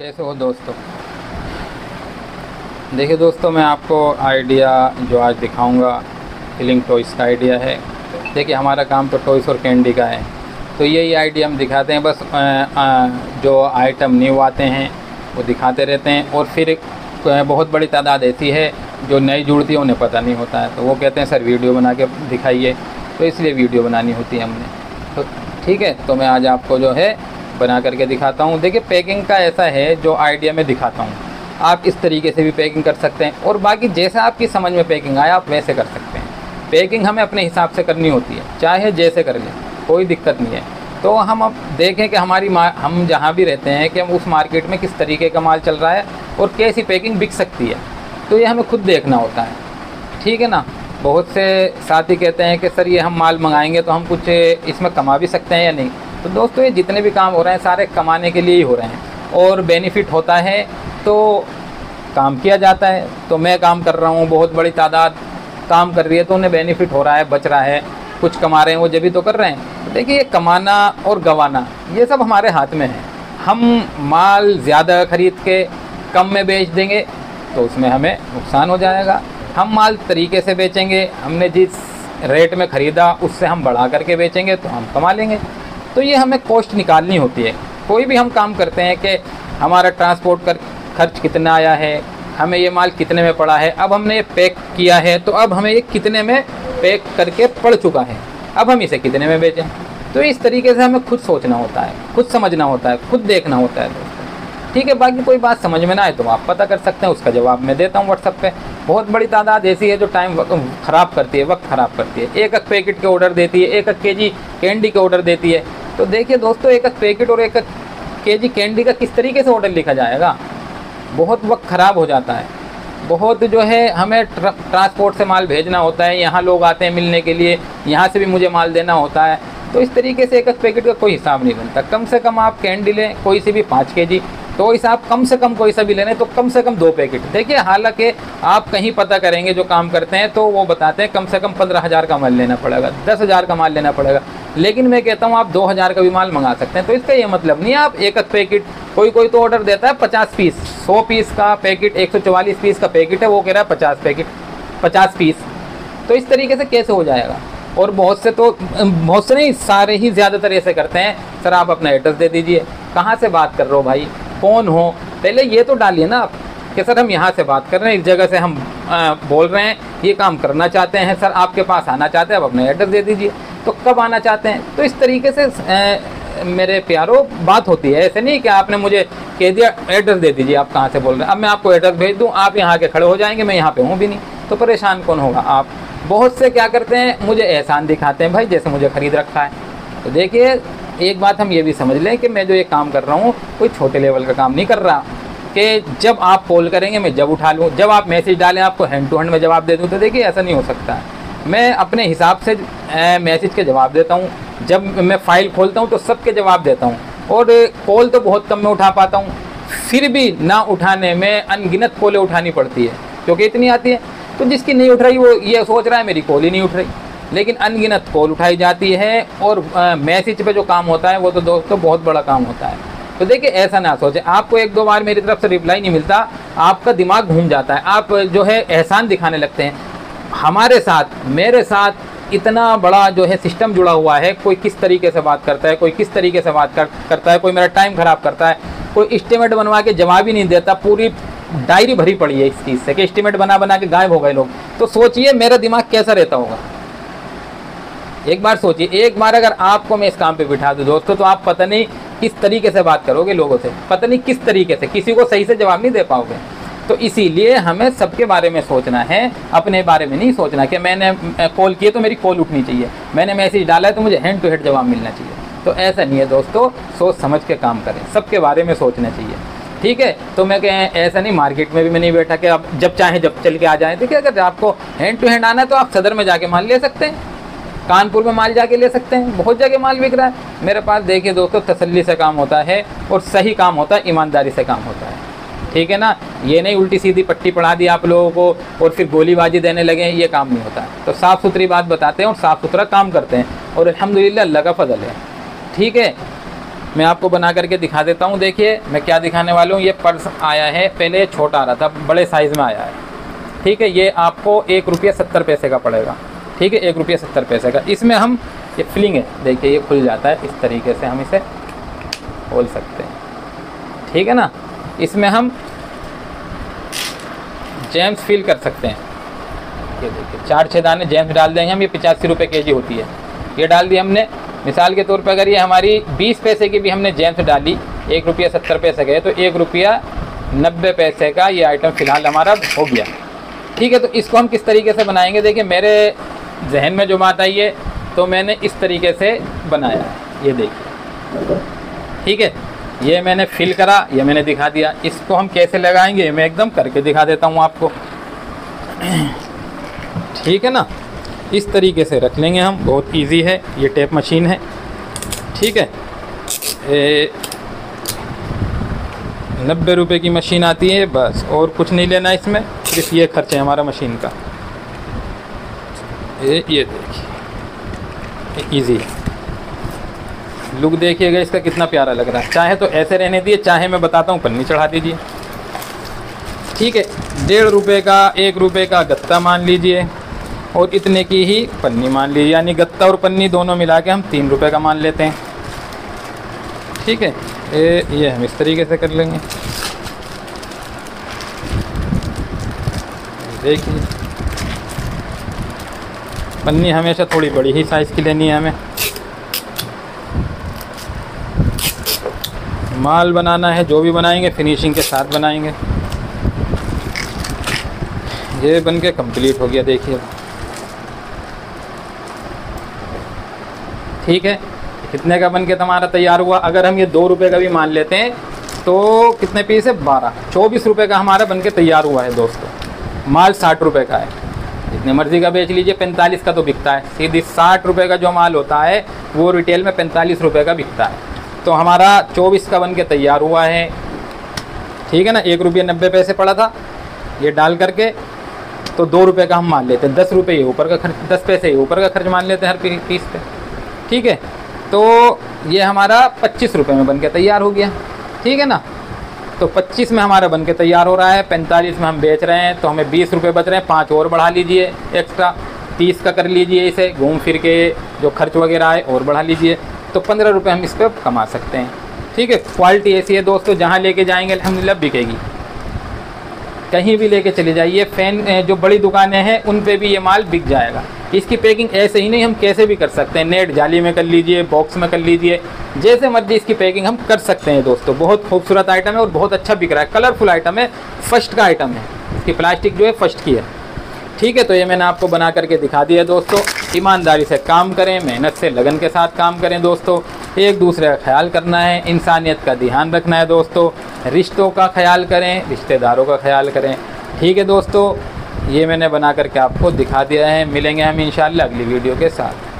कैसे हो दोस्तों। देखिए दोस्तों, मैं आपको आइडिया जो आज दिखाऊंगा फिलिंग टॉयज़ का आइडिया है। देखिए हमारा काम तो टॉयज़ और कैंडी का है, तो यही आइडिया हम दिखाते हैं। बस जो आइटम न्यू आते हैं वो दिखाते रहते हैं, और फिर बहुत बड़ी तादाद ऐसी है जो नई जुड़ती है, उन्हें पता नहीं होता है, तो वो कहते हैं सर वीडियो बना के दिखाइए, तो इसलिए वीडियो बनानी होती है हमने। तो ठीक है, तो मैं आज आपको जो है बना करके दिखाता हूँ। देखिए पैकिंग का ऐसा है, जो आइडिया मैं दिखाता हूँ आप इस तरीके से भी पैकिंग कर सकते हैं, और बाकी जैसा आपकी समझ में पैकिंग आए आप वैसे कर सकते हैं। पैकिंग हमें अपने हिसाब से करनी होती है, चाहे जैसे कर लें, कोई दिक्कत नहीं है। तो हम अब देखें कि हम जहाँ भी रहते हैं कि हम उस मार्केट में किस तरीके का माल चल रहा है और कैसी पैकिंग बिक सकती है, तो ये हमें खुद देखना होता है। ठीक है ना। बहुत से साथी कहते हैं कि सर ये हम माल मंगाएंगे तो हम कुछ इसमें कमा भी सकते हैं या नहीं। तो दोस्तों, ये जितने भी काम हो रहे हैं सारे कमाने के लिए ही हो रहे हैं, और बेनिफिट होता है तो काम किया जाता है। तो मैं काम कर रहा हूँ, बहुत बड़ी तादाद काम कर रही है, तो उन्हें बेनिफिट हो रहा है, बच रहा है, कुछ कमा रहे हैं, वो जब भी तो कर रहे हैं। तो देखिए, ये कमाना और गंवाना ये सब हमारे हाथ में है। हम माल ज़्यादा खरीद के कम में बेच देंगे तो उसमें हमें नुकसान हो जाएगा। हम माल तरीके से बेचेंगे, हमने जिस रेट में ख़रीदा उससे हम बढ़ा करके बेचेंगे तो हम कमा लेंगे। तो ये हमें कॉस्ट निकालनी होती है। कोई भी हम काम करते हैं कि हमारा ट्रांसपोर्ट का खर्च कितना आया है, हमें ये माल कितने में पड़ा है, अब हमने ये पैक किया है तो अब हमें ये कितने में पैक करके पड़ चुका है, अब हम इसे कितने में बेचें। तो इस तरीके से हमें खुद सोचना होता है, खुद समझना होता है, खुद देखना होता है दोस्तों। ठीक है, बाकी कोई बात समझ में ना आए तो आप पता कर सकते हैं, उसका जवाब मैं देता हूँ व्हाट्सएप पे। बहुत बड़ी तादाद ऐसी है जो टाइम ख़राब करती है, वक्त ख़राब करती है। एक पैकेट के ऑर्डर देती है, एक केजी कैंडी के ऑर्डर देती है। तो देखिए दोस्तों, एक पैकेट और एक केजी कैंडी का किस तरीके से ऑर्डर लिखा जाएगा, बहुत वक्त ख़राब हो जाता है। बहुत जो है हमें ट्रांसपोर्ट से माल भेजना होता है, यहाँ लोग आते हैं मिलने के लिए, यहाँ से भी मुझे माल देना होता है। तो इस तरीके से एक पैकेट का कोई हिसाब नहीं बनता। कम से कम आप कैंडी लें कोई सी भी 5 केजी, तो इस आप कम से कम कोई सा भी लेने तो कम से कम 2 पैकेट। देखिए, हालांकि आप कहीं पता करेंगे जो काम करते हैं तो वो बताते हैं कम से कम 15,000 का माल लेना पड़ेगा, 10,000 का माल लेना पड़ेगा, लेकिन मैं कहता हूँ आप 2,000 का भी माल मंगा सकते हैं। तो इसका ये मतलब नहीं है आप एक पैकेट, कोई तो ऑर्डर देता है 50 पीस, 100 पीस का पैकेट, 144 पीस का पैकेट है, वो कह रहा है 50 पैकेट 50 पीस। तो इस तरीके से कैसे हो जाएगा। और बहुत से नहीं, सारे ही ज़्यादातर ऐसे करते हैं, सर आप अपना एड्रेस दे दीजिए, कहाँ से बात कर रहे हो भाई, कौन हो, पहले ये तो डालिए ना आप कि सर हम यहाँ से बात कर रहे हैं, इस जगह से हम बोल रहे हैं, ये काम करना चाहते हैं, सर आपके पास आना चाहते हैं, आप अपना एड्रेस दे दीजिए, तो कब आना चाहते हैं। तो इस तरीके से मेरे प्यारो बात होती है। ऐसे नहीं कि आपने मुझे कह दिया एड्रेस दे दीजिए, आप कहाँ से बोल रहे हैं, अब मैं आपको एड्रेस भेज दूँ, आप यहाँ के खड़े हो जाएंगे, मैं यहाँ पे हूँ भी नहीं, तो परेशान कौन होगा आप। बहुत से क्या करते हैं, मुझे एहसान दिखाते हैं भाई, जैसे मुझे खरीद रखा है। तो देखिए, एक बात हम ये भी समझ लें कि मैं जो ये काम कर रहा हूँ कोई छोटे लेवल का काम नहीं कर रहा कि जब आप कॉल करेंगे मैं जब उठा लूँ, जब आप मैसेज डालें आपको हैंड टू हैंड में जवाब दे दूँ। तो देखिए, ऐसा नहीं हो सकता है। मैं अपने हिसाब से मैसेज के जवाब देता हूँ, जब मैं फ़ाइल खोलता हूँ तो सबके जवाब देता हूँ, और कॉल तो बहुत कम में उठा पाता हूँ। फिर भी ना उठाने में अनगिनत कॉलें उठानी पड़ती है, क्योंकि इतनी आती है। तो जिसकी नहीं उठ रही वो ये सोच रहा है मेरी कॉल ही नहीं उठ रही, लेकिन अनगिनत कॉल उठाई जाती है। और मैसेज पे जो काम होता है वो तो दोस्तों बहुत बड़ा काम होता है। तो देखिए, ऐसा ना सोचें, आपको 1-2 बार मेरी तरफ से रिप्लाई नहीं मिलता, आपका दिमाग घूम जाता है, आप जो है एहसान दिखाने लगते हैं। हमारे साथ, मेरे साथ इतना बड़ा जो है सिस्टम जुड़ा हुआ है, कोई किस तरीके से बात करता है, कोई किस तरीके से बात करता है, कोई मेरा टाइम ख़राब करता है, कोई एस्टीमेट बनवा के जवाब ही नहीं देता। पूरी डायरी भरी पड़ी है इस चीज़ से कि एस्टीमेट बना के गायब हो गए लोग। तो सोचिए मेरा दिमाग कैसा रहता होगा। एक बार सोचिए, एक बार अगर आपको मैं इस काम पे बिठा दूं दोस्तों, तो आप पता नहीं किस तरीके से बात करोगे लोगों से, पता नहीं किस तरीके से, किसी को सही से जवाब नहीं दे पाओगे। तो इसीलिए हमें सबके बारे में सोचना है, अपने बारे में नहीं सोचना कि मैंने कॉल किए तो मेरी कॉल उठनी चाहिए, मैंने मैसेज डाला है तो मुझे हैंड टू हैंड जवाब मिलना चाहिए। तो ऐसा नहीं है दोस्तों, सोच समझ के काम करें, सबके बारे में सोचना चाहिए। ठीक है, तो मैं कहें ऐसा नहीं, मार्केट में भी मैं नहीं बैठा कि आप जब चाहें जब चल के आ जाएं। देखिए, अगर आपको हैंड टू हैंड आना है तो आप सदर में जाके माल ले सकते हैं, कानपुर में माल जाके ले सकते हैं, बहुत जगह माल बिक रहा है मेरे पास। देखिए दोस्तों, तसल्ली से काम होता है और सही काम होता है, ईमानदारी से काम होता है। ठीक है ना, ये नहीं उल्टी सीधी पट्टी पढ़ा दी आप लोगों को और फिर गोलीबाजी देने लगे, ये काम नहीं होता। तो साफ़ सुथरी बात बताते हैं और साफ़ सुथरा काम करते हैं, और अल्हम्दुलिल्लाह अल्लाह का फजल है। ठीक है, मैं आपको बना करके दिखा देता हूँ। देखिए मैं क्या दिखाने वाला हूँ। ये पर्स आया है, पहले ये छोटा आ रहा था, बड़े साइज़ में आया है। ठीक है, ये आपको 1 रुपया 70 पैसे का पड़ेगा। ठीक है, 1 रुपया 70 पैसे का। इसमें हम ये फिलिंग है, देखिए ये खुल जाता है, इस तरीके से हम इसे खोल सकते हैं। ठीक है ना, इसमें हम जेम्स फिल कर सकते हैं। ये देखिए 4-6 दाने जेम्स डाल देंगे हम। ये 85 रुपये केजी होती है। ये डाल दी हमने। मिसाल के तौर पर अगर ये हमारी 20 पैसे की भी हमने जेम्स डाली, 1 रुपया 70 पैसे गए, तो 1 रुपया 90 पैसे का ये आइटम फ़िलहाल हमारा हो गया। ठीक है, तो इसको हम किस तरीके से बनाएंगे, देखिए मेरे जहन में जो बात आई है तो मैंने इस तरीके से बनाया है। ये देखिए, ठीक है, ये मैंने फिल करा, ये मैंने दिखा दिया। इसको हम कैसे लगाएंगे मैं एकदम करके दिखा देता हूँ आपको। ठीक है ना, इस तरीके से रख लेंगे हम, बहुत इजी है। ये टेप मशीन है। ठीक है, 90 रुपये की मशीन आती है बस, और कुछ नहीं लेना इसमें, सिर्फ ये खर्च है हमारा मशीन का। ये देखिए इजी है। लुक देखिएगा इसका कितना प्यारा लग रहा है। चाहे तो ऐसे रहने दिए, चाहे मैं बताता हूँ पन्नी चढ़ा दीजिए। ठीक है, 1.5 रुपये का 1 रुपये का गत्ता मान लीजिए, और इतने की ही पन्नी मान लीजिए, यानी गत्ता और पन्नी दोनों मिला के हम 3 रुपये का मान लेते हैं। ठीक है, ये हम इस तरीके से कर लेंगे। देखिए पन्नी हमेशा थोड़ी बड़ी ही साइज़ की लेनी है हमें। माल बनाना है, जो भी बनाएंगे फिनिशिंग के साथ बनाएंगे। ये बनके कंप्लीट हो गया, देखिए। ठीक है, कितने का बनके हमारा तैयार हुआ। अगर हम ये 2 रुपये का भी मान लेते हैं तो कितने पीस है, 12, 24 रुपये का हमारा बनके तैयार हुआ है दोस्तों। माल 60 रुपये का है, जितने मर्ज़ी का बेच लीजिए। 45 का तो बिकता है, सीधी 60 रुपये का जो माल होता है वो रिटेल में 45 रुपये का बिकता है। तो हमारा 24 का बनके तैयार हुआ है। ठीक है ना, 1 रुपया 90 पैसे पड़ा था, ये डाल करके तो 2 रुपये का हम मान लेते हैं। 10 रुपये ये ऊपर का खर्च, 10 पैसे ये ऊपर का खर्च मान लेते हैं हर पीस पे। ठीक है, तो ये हमारा 25 रुपये में बनके तैयार हो गया। ठीक है ना, तो 25 में हमारा बनके तैयार हो रहा है, 45 में हम बेच रहे हैं, तो हमें 20 रुपये बच रहे हैं। 5 और बढ़ा लीजिए एक्स्ट्रा, 30 का कर लीजिए इसे, घूम फिर के जो खर्च वगैरह है और बढ़ा लीजिए, तो 15 रुपये हम इस पर कमा सकते हैं। ठीक है, क्वालिटी ऐसी है दोस्तों, जहाँ लेके जाएंगे अल्हम्दुलिल्लाह बिकेगी। कहीं भी लेके चले जाइए, फैन जो बड़ी दुकानें हैं उन पे भी ये माल बिक जाएगा। इसकी पैकिंग ऐसे ही नहीं, हम कैसे भी कर सकते हैं। नेट जाली में कर लीजिए, बॉक्स में कर लीजिए, जैसे मर्जी इसकी पैकिंग हम कर सकते हैं दोस्तों। बहुत खूबसूरत आइटम है और बहुत अच्छा बिक रहा है, कलरफुल आइटम है, फर्स्ट का आइटम है। इसकी प्लास्टिक जो है फर्स्ट की है। ठीक है, तो ये मैंने आपको बना करके दिखा दिया दोस्तों। ईमानदारी से काम करें, मेहनत से लगन के साथ काम करें दोस्तों। एक दूसरे का ख्याल करना है, इंसानियत का ध्यान रखना है दोस्तों। रिश्तों का ख्याल करें, रिश्तेदारों का ख्याल करें। ठीक है दोस्तों, ये मैंने बना करके आपको दिखा दिया है। मिलेंगे हम इंशाअल्लाह अगली वीडियो के साथ।